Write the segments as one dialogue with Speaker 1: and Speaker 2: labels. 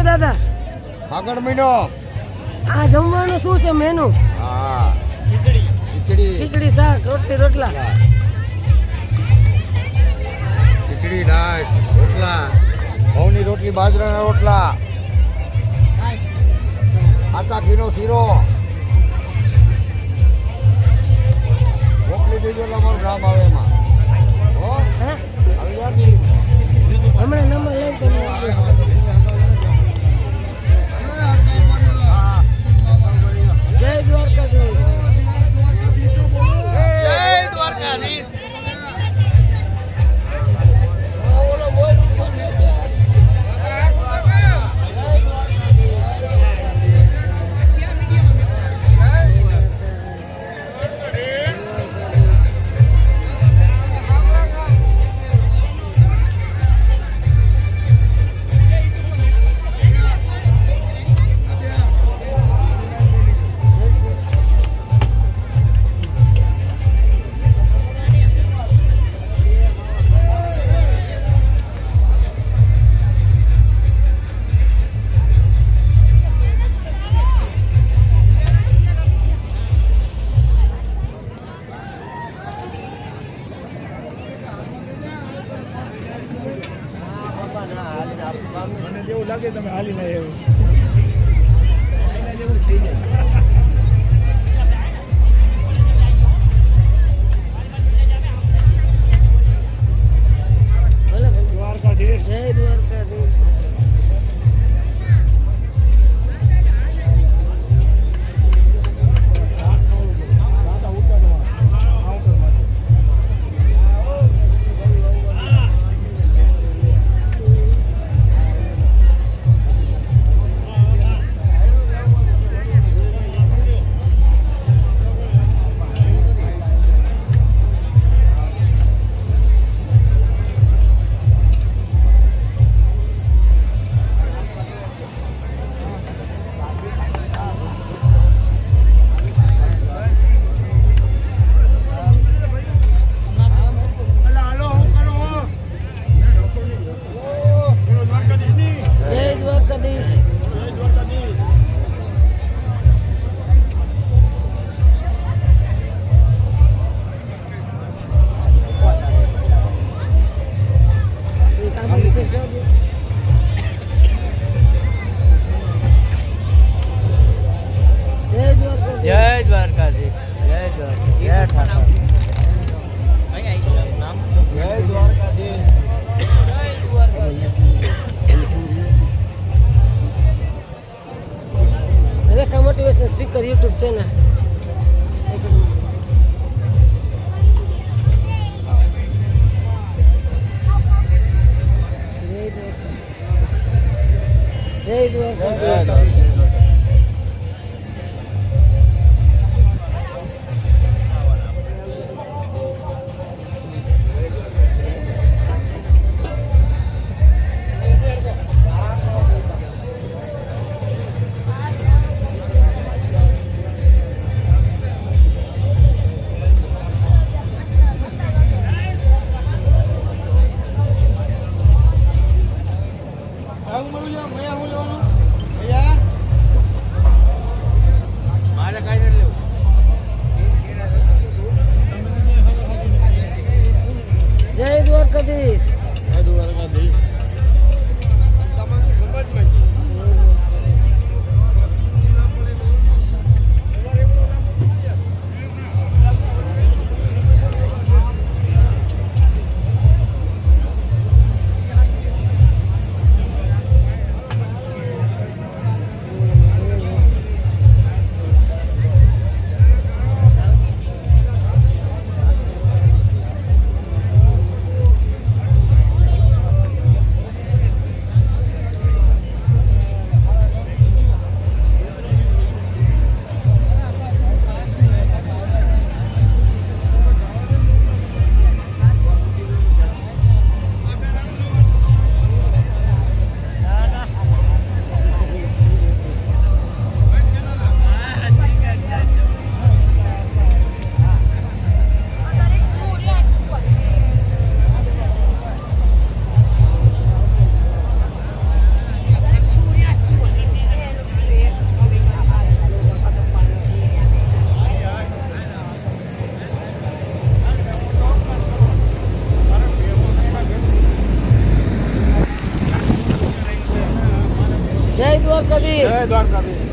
Speaker 1: છે દાદા?
Speaker 2: ફાગણ મહિનો.
Speaker 1: આ જમવાનું શું છે મેનુ?
Speaker 2: હા, ખીચડી.
Speaker 1: ખીચડી, શાક, રોટલી, રોટલા.
Speaker 2: ખીચડી, દાળ, રોટલા, ઘઉંની રોટલી, બાજરાના રોટલા, આચા ઘીનો શીરો. મોકલી દેજો એટલે અમારું નામ આવે એમાં. હો,
Speaker 1: હે?
Speaker 2: આવી જાય.
Speaker 1: હમણાં નંબર લઈ તમને આપીશ. જય દ્વારકાધીશ.
Speaker 3: જય દ્વારકાધીશ. મને જેવું લાગે તમે હાલી ના એવું જેવું થઈ જાય. દ્વારકાધીશ.
Speaker 1: જય દ્વારકાધીશ. જય દ્વારકાધીશ. જય દ્વારકાધીશ. જય ઠાકોર.
Speaker 2: જય દ્વારકાધીશ.
Speaker 1: રેખા મોટિવેશન સ્પીકર યુટ્યુબ ચેનલ. જય દ્વારકાધીશ. જય દ્વારકાધીશ.
Speaker 2: જય દ્વારકાધીશ.
Speaker 1: દ્વારકાધીશ
Speaker 3: જય દ્વારકાધીશ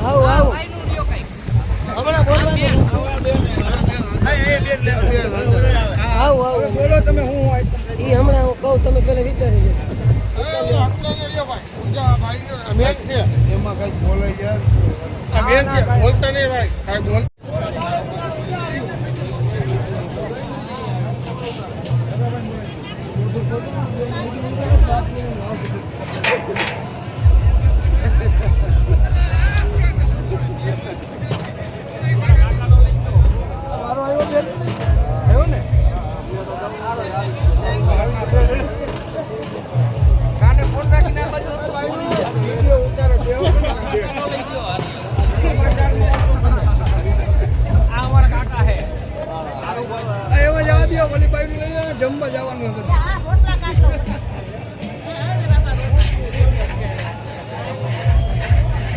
Speaker 1: આવું આવું હમણાં બોલવાનું આવું આવું
Speaker 2: બોલો તમે હું
Speaker 1: એ હમણાં હું કહું તમે પેલા વિચારી લો
Speaker 2: એમાં કઈ બોલે યાર
Speaker 3: બોલતા નહીં ભાઈ કાંઈ બોલ
Speaker 2: મારો આવ્યો બેન આવ્યો ને
Speaker 3: કાને ફોન રાખીને આ બાજુ
Speaker 2: વિડિયો ઉતારે છે
Speaker 3: આ અમારા કાકા હે
Speaker 2: એમાં જવા દો ઓલી બાઈ લઈને જમવા જવાનું બધું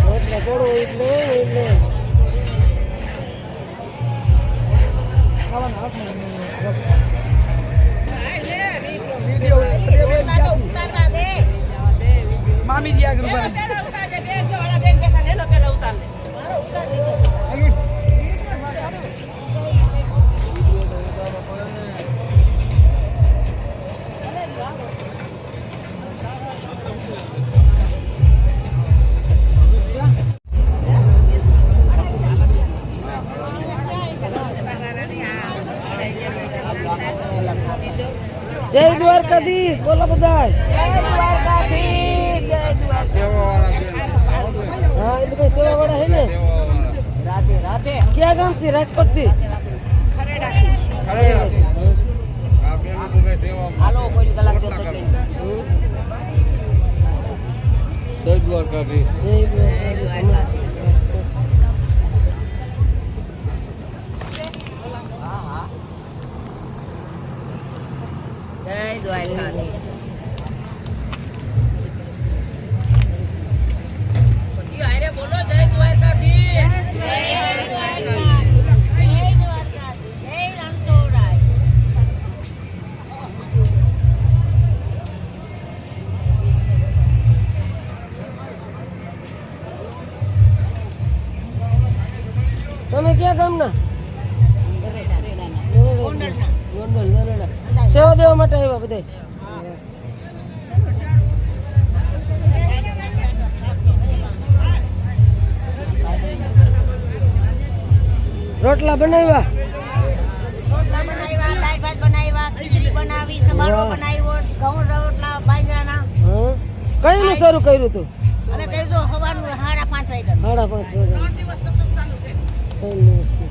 Speaker 1: રોટલા થોડો એટલે
Speaker 3: મામી જી આગળ ઉભા
Speaker 1: જય દ્વારકાધીશ બોલો બધા હા એ બધા સેવા વાળા હે ને ક્યાં ગામ થી રાજકોટ થી
Speaker 2: જય દ્વારકાધીશ
Speaker 1: બોલો જય દ્વારકાધીશ તમે ક્યાં ગામના સેવા દેવા માટે આવ્યા બધા રોટલા બનાવ્યા
Speaker 4: દાળ ભાત બનાવ્યા ખીચડી બનાવી સમારો બનાવ્યો ઘઉં રોટલા બાજરાના
Speaker 1: કઈ નું શરૂ કર્યું તું
Speaker 4: અમે કર્યું તો સવારનું 5:30 વાગ્યા
Speaker 1: 5:30 વાગ્યા કઈ વસ્તુ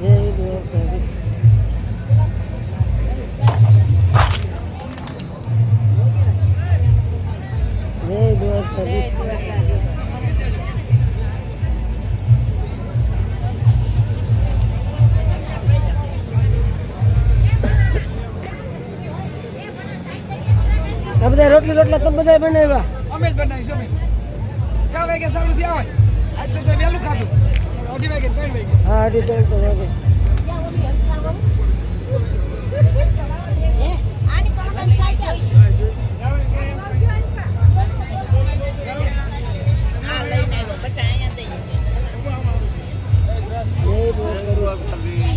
Speaker 1: જય દ્વારકાધીશ જય દ્વારકાધીશ આ બધા રોટલી રોટલા તમે બધા બનાવ્યા
Speaker 3: અમે જ બનાવીશું અમે 6 વાગે ચાલુ થયા હોય આજ તો વહેલું ખાધું 2:30 વાગે 3 વાગે
Speaker 1: હા 3:30 વાગે
Speaker 4: આની કોણ સાઈ જાય આ લઈને આવ્યો બટા અહીંયા દઈએ
Speaker 1: જય દ્વારકાધીશ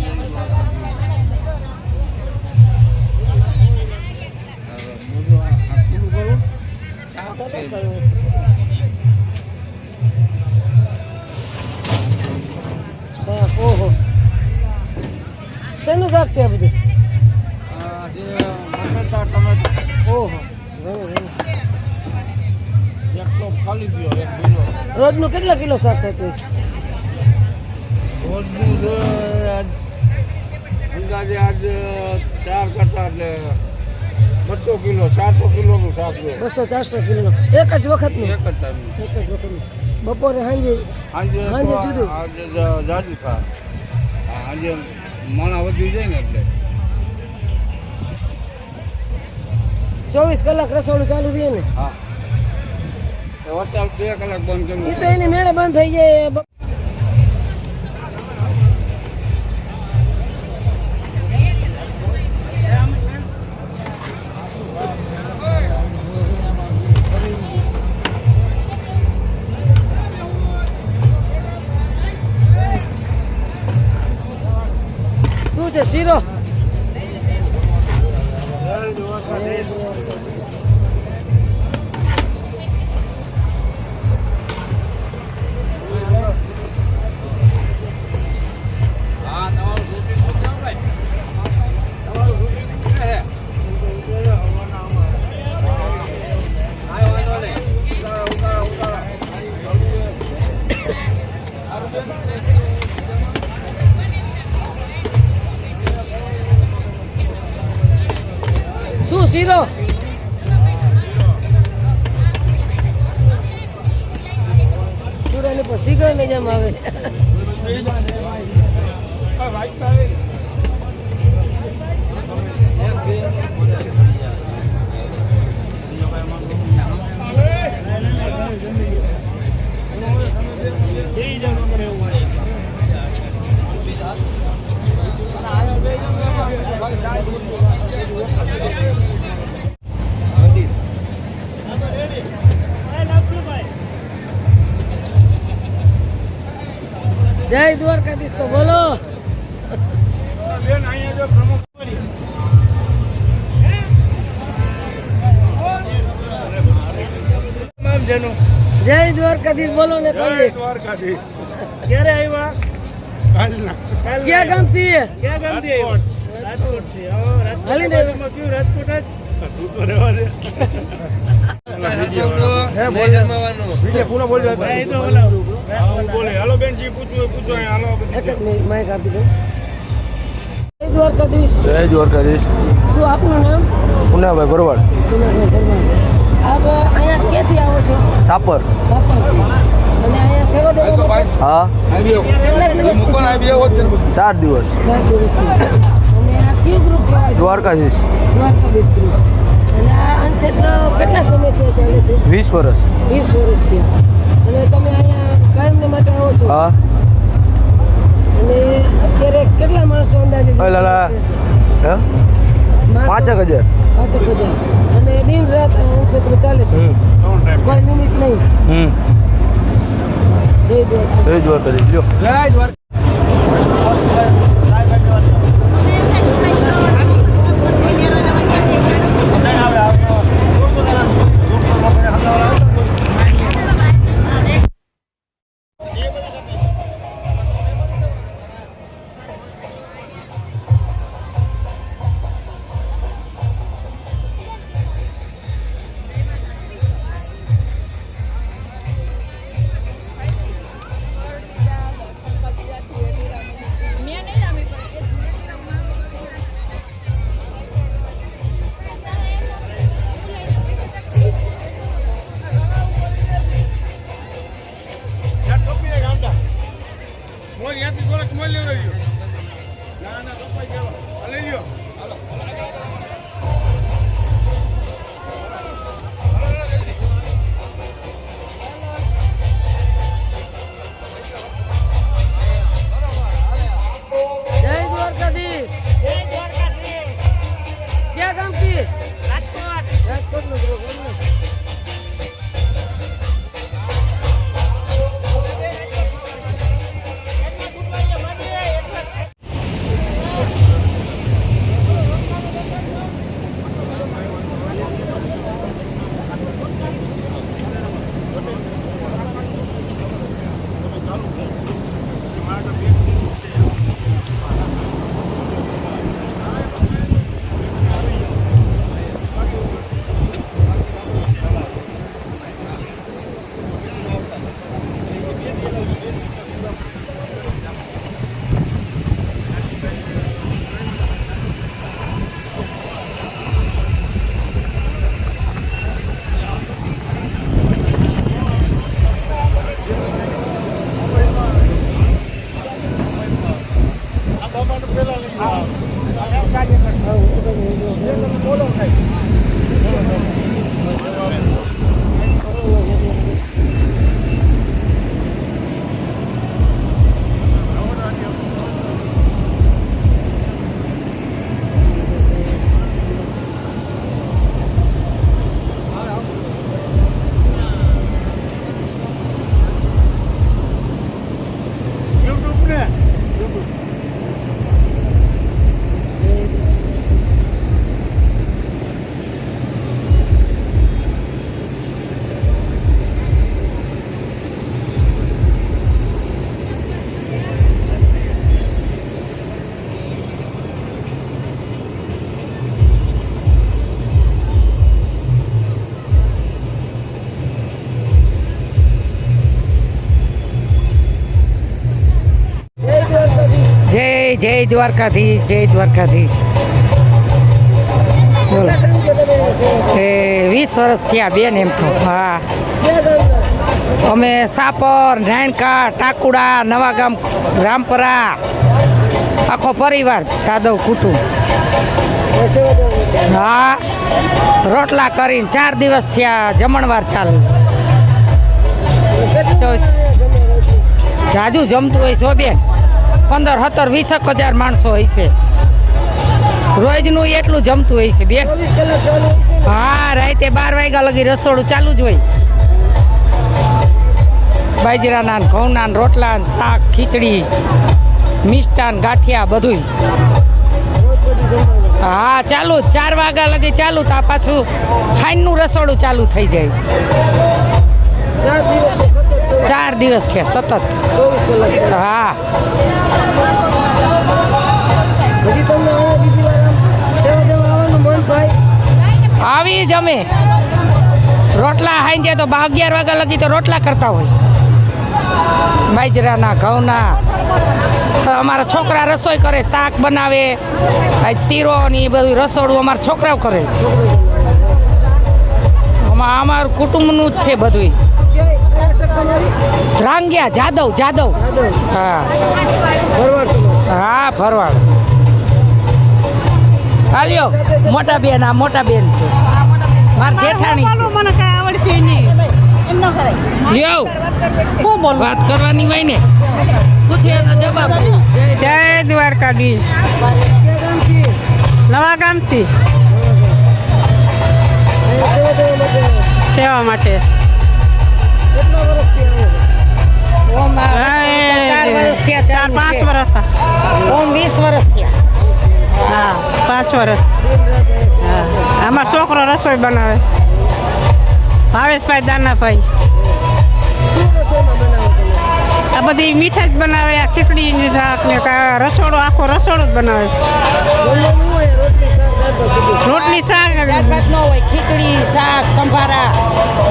Speaker 1: ઓહો શેનું શાક છે આ બધું ઓહો
Speaker 2: ખાલી ગયો એક કિલો
Speaker 1: રોજનું કેટલા કિલો શાક થતું છે
Speaker 2: રોજનું અંદાજે આજ 4 કટ્ટા એટલે 200 કિલો 400 કિલોનું શાક છે
Speaker 1: 200-400 કિલો એક જ વખતનું
Speaker 2: એક જ ટાઈમ
Speaker 1: એક જ વખતનું બપોરે સાંજે
Speaker 2: સાંજે
Speaker 1: જુદું
Speaker 2: આજે જાજુ ખા સાંજે માણા વધી જાય ને એટલે
Speaker 1: 24 કલાક રસોડું ચાલુ રહે ને
Speaker 2: હા વચ્ચે 2 કલાક બંધ કરવું
Speaker 1: એ તો એની મેળે બંધ થઈ જાય શું છે શીરો
Speaker 2: હા તમારું શૂટિંગ શું ભાઈ તમારું શૂટિંગ શું છે હા વાંધો નહીં ઉતારો
Speaker 1: શું શીરો સુરાની પર શીખર ને જેમ આવે જય દ્વારકાધીશ તો બોલો જય દ્વારકાધીશ બોલો ને તમે ક્યારે આવ્યા ક્યાં ગામથી હાલીને એક જ મિનિટ માઇક આપી દો જય દ્વારકાધીશ
Speaker 5: જય દ્વારકાધીશ.
Speaker 1: શું આપનું નામ
Speaker 5: પુનાભાઈ ભરવાડ,
Speaker 1: દિનેશભાઈ પરમાર આપ અહીંયા ક્યાંથી આવો છો
Speaker 5: સાપર.
Speaker 1: સાપરથી અને અહીંયા સેવા દેવા માટે
Speaker 5: હા,
Speaker 1: કેટલા દિવસથી
Speaker 5: 4 દિવસ.
Speaker 1: 4 દિવસથી અને આ કયું ગ્રુપ કહેવાય
Speaker 5: દ્વારકાધીશ
Speaker 1: દ્વારકાધીશ ગ્રુપ અને આ અન્નક્ષેત્ર કેટલા સમયથી ચાલે છે
Speaker 5: 20 વર્ષ.
Speaker 1: 20 વર્ષથી અને તમે અહીંયા કાયમને માટે આવો છો
Speaker 5: હા,
Speaker 1: અને અત્યારે કેટલા માણસો અંદાજે છે?
Speaker 5: લાલા હે
Speaker 1: માણસો?
Speaker 5: 5000.
Speaker 1: 5000 અને દિન રાત અન્નક્ષેત્ર ચાલે છે કોઈ લિમિટ નહીં જય દ્વારકા
Speaker 5: જય દ્વારકાધીશ. લ્યો
Speaker 1: જય દ્વારકાધીશ ક્યાં ગામથી રાજકોટનો ગ્રુપ એમ ને?
Speaker 3: જય દ્વારકાધીશ જય દ્વારકાધીશ બોલો એ 20 વર્ષ થયા બેન એમ તો હા અમે સાપર નાયણકા ટાકુડા નવાગામ રામપરા આખો પરિવાર જાદવ કુટુંબ હા રોટલા કરીને 4 દિવસ થયા જમણવાર ચાલુ જાજુ જમતું હોય છો બેન 15-17-20 માણસો હોય છે રોજનું એટલું જમતું હોય છે બેન હા રાતે 12 વાગ્યા લગી રસોડું ચાલુ જ હોય બાજરાના ઘઉંના રોટલા શાક ખીચડી મિષ્ટાન ગાંઠિયા બધું હા ચાલુ 4 વાગ્યા લગી ચાલુ તો પાછું હાઈનું રસોડું ચાલુ થઈ જાય 4 દિવસ થયા સતત હા આવી જ અમે રોટલા હાઈ જાય તો 11 વાગ્યા લગી તો રોટલા કરતા હોય બાજરાના ઘઉંના અમારા છોકરા રસોઈ કરે શાક બનાવે શીરો ને એ બધું રસોડું અમારા છોકરાઓ કરે અમારું કુટુંબનું જ છે બધું ધ્રાંગ્યા જાદવ હા હા ભરવાડ હાલ્યો મોટા બેન આ મોટા બેન છે મારા જેઠાણી છે
Speaker 6: મને કાંઈ આવડશે નહીં
Speaker 3: લ્યો વાત કરવાની હોય ને પૂછે એનો જવાબ
Speaker 6: જય દ્વારકાધીશ નવા ગામથી સેવા માટે
Speaker 3: ઓમ 4 વર્ષ થયા
Speaker 6: 4-5 વર્ષ
Speaker 3: ઓમ 20 વર્ષ થયા
Speaker 6: હા 5 વર્ષ હા આમાં છોકરો રસોઈ બનાવે ભાવેશભાઈ દાનાભાઈ આ બધી મીઠાઈ જ બનાવે આ ખીચડીની શાક ને રસોડો આખો રસોડો જ બનાવે રોટલી શાક
Speaker 3: દાળ ભાત ન હોય ખીચડી શાક સંભારા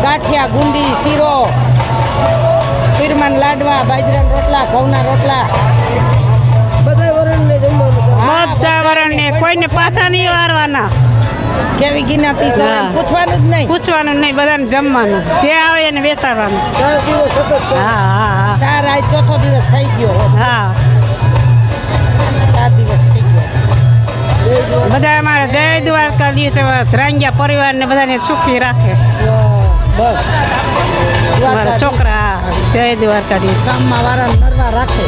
Speaker 3: ગાંઠિયા ગુંદી શીરો પીરમાન લાડવા બાજરાના રોટલા ઘઉંના રોટલા
Speaker 6: બધા વરણને કોઈને પાછા નહીં વારવાના
Speaker 3: કેવી ગિનાતી છે
Speaker 6: હા.
Speaker 3: પૂછવાનું જ નહીં
Speaker 6: પૂછવાનું નહીં બધાને જમવાનું જે આવે એને બેસાડવાનું હા હા
Speaker 3: ચાર આજ ચોથો દિવસ થઈ ગયો
Speaker 6: હા
Speaker 3: 4 દિવસ થઈ ગયો
Speaker 6: બધા અમારા જય દ્વારકાધીશ ધ્રાંગ્યા પરિવારને બધાને સુખી રાખે
Speaker 3: બસ
Speaker 6: મારા છોકરા જય દ્વારકાધીશ
Speaker 3: ગામમાં વાળા નરવા રાખે